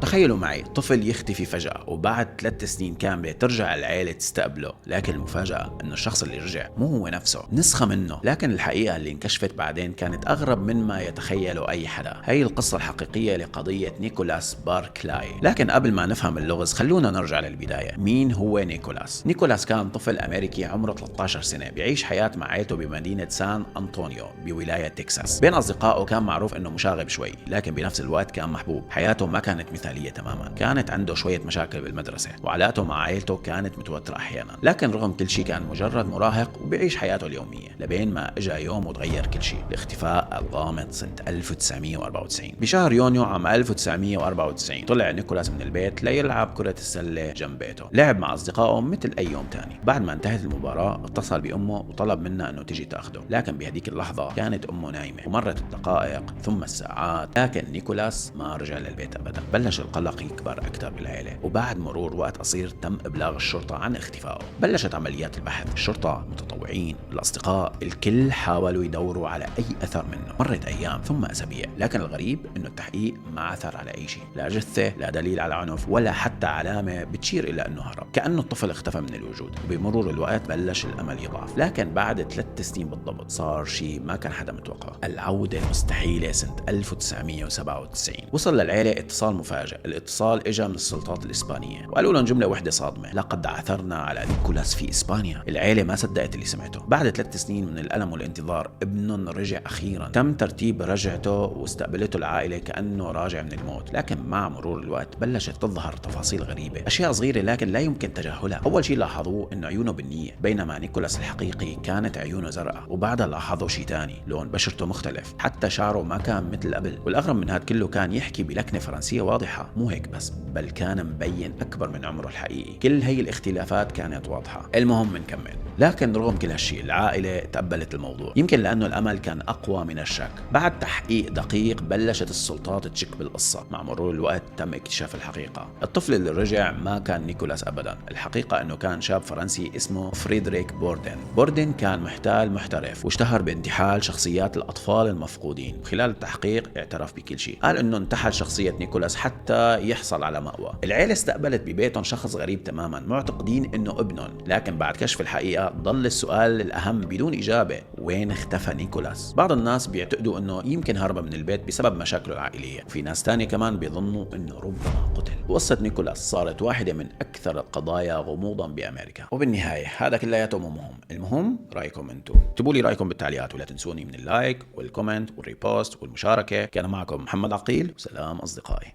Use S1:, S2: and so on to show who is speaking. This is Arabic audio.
S1: تخيلوا معي طفل يختفي فجأة وبعد 3 سنين كاملة ترجع العيلة تستقبله، لكن المفاجأة انه الشخص اللي رجع مو هو نفسه، نسخة منه. لكن الحقيقة اللي انكشفت بعدين كانت اغرب من ما يتخيله اي حدا. هي القصة الحقيقية لقضية نيكولاس باركلاي. لكن قبل ما نفهم اللغز خلونا نرجع للبداية. مين هو نيكولاس؟ نيكولاس كان طفل امريكي عمره 13 سنة بيعيش حياة مع عائلته بمدينة سان أنطونيو بولاية تكساس. بين اصدقائه كان معروف انه مشاغب شوي، لكن بنفس الوقت كان محبوب. حياته ما كانت مثالية تماما، كانت عنده شوية مشاكل بالمدرسة، وعلاقته مع عائلته كانت متوترة أحيانا. لكن رغم كل شيء كان مجرد مراهق وبيعيش حياته اليومية، لبين ما اجى يوم وتغير كل شيء. الاختفاء الغامض سنة 1994. بشهر يونيو عام 1994 طلع نيكولاس من البيت ليلعب كرة السلة جنب بيته. لعب مع أصدقائه مثل أي يوم تاني. بعد ما انتهت المباراة اتصل بأمه وطلب منها أنه تيجي تاخده، لكن بهديك اللحظة كانت أمه نايمة. ومرت الدقائق ثم الساعات، لكن نيكولاس ما رجع للبيت أبدا. بلش القلق يكبر أكثر بالعيلة، وبعد مرور وقت قصير تم إبلاغ الشرطة عن اختفائه. بلشت عمليات البحث. الشرطة، المتطوعين، الأصدقاء، الكل حاولوا يدوروا على أي أثر منه. مرت أيام ثم أسابيع، لكن الغريب إنه التحقيق ما عثر على أي شيء، لا جثة، لا دليل على عنف، ولا حتى علامة بتشير إلى أنه هرب. كأنه الطفل اختفى من الوجود. وبمرور الوقت بلش الأمل يضعف، لكن بعد 3 سنين بالضبط صار شيء ما كان حدا متوقع. العودة المستحيلة سنة 1997. وصل للعيلة اتصال مفاجئ. الاتصال اجى من السلطات الإسبانية وقالوا لهم جملة واحدة صادمة: لقد عثرنا على نيكولاس في إسبانيا. العيلة ما صدقت اللي سمعته. بعد 3 سنين من الألم والانتظار ابنهم رجع أخيرا. تم ترتيب رجعته واستقبلته العائلة كأنه راجع من الموت. لكن مع مرور الوقت بلشت تظهر تفاصيل غريبة، أشياء صغيرة لكن لا يمكن تجاهلها. أول شيء لاحظوه إنه عيونه بنية، بينما نيكولاس الحقيقي كانت عيونه زرقاء. وبعدها لاحظوا شيء تاني، لون بشرته مختلف، حتى شعره ما كان مثل قبل. والأغرب من هذا كله كان يحكي بلكنة فرنسية واضحة. مو هيك بس، بل كان مبين أكبر من عمره الحقيقي. كل هي الاختلافات كانت واضحة. المهم نكمل. لكن رغم كل هالشيء العائلة تقبلت الموضوع، يمكن لأنه الأمل كان أقوى من الشك. بعد تحقيق دقيق بلشت السلطات تشك بالقصة. مع مرور الوقت تم اكتشاف الحقيقة. الطفل اللي رجع ما كان نيكولاس أبدا. الحقيقة أنه كان شاب فرنسي اسمه فريدريك بوردن. بوردن كان محتال محترف واشتهر بانتحال شخصيات الأطفال المفقودين. خلال التحقيق اعترف بكل شيء. قال أنه انتحل شخصية نيكولاس حتى يحصل على مأوى. العيلة استقبلت ببيتهم شخص غريب تماما، معتقدين أنه ابنهم. لكن بعد كشف الحقيقة ضل السؤال الأهم بدون إجابة: وين اختفى نيكولاس؟ بعض الناس بيعتقدوا أنه يمكن هرب من البيت بسبب مشاكله العائلية، وفي ناس تانية كمان بيظنوا أنه ربما قتل. وقصة نيكولاس صارت واحدة من أكثر القضايا غموضا بأمريكا. وبالنهاية هذا كلياته مو مهم، المهم رأيكم أنتم. اكتبوا لي رأيكم بالتعليقات، ولا تنسوني من اللايك والكومنت والريبوست والمشاركة. كان معكم محمد عقيل، وسلام أصدقائي.